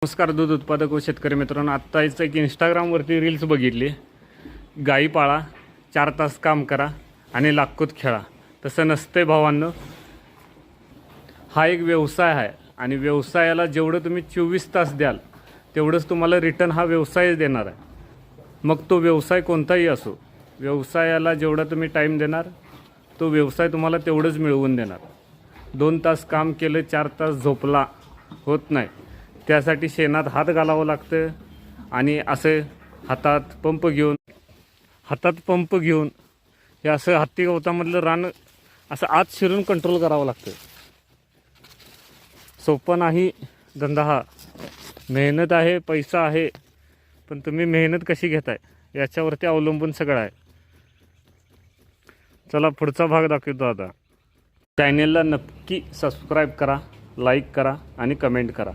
नमस्कार दूध उत्पादक व शेतकरी मित्रांनो, आत्ताच एक इंस्टाग्रामवरती रील्स बघितली. गाई पाळा, 4 तास काम करा आणि लाखोत खेळा. तसं नसते भावांनो. हा एक व्यवसाय आहे आणि व्यवसायाला जेवढं तुम्ही 24 तास द्याल तेवढंच तुम्हाला रिटर्न हा व्यवसाय देणार आहे. मग तो व्यवसाय कोणताही असो, व्यवसायाला जेवढा तुम्ही टाईम देणार तो व्यवसाय तुम्हाला तेवढंच मिळवून देणार. 2 तास काम केलं, 4 तास झोपला होत नाही. त्यासाठी शेणात हात घालावं लागतं आणि असे हातात पंप घेऊन हे असं हत्ती गवतामधलं रान असं आत शिरून कंट्रोल करावं लागतं. सोपं नाही धंदा हा. मेहनत आहे, पैसा आहे, पण तुम्ही मेहनत कशी घेताय याच्यावरती अवलंबून सगळं आहे. चला पुढचा भाग दाखवतो आता. चॅनेलला नक्की सबस्क्राईब करा, लाईक करा आणि कमेंट करा.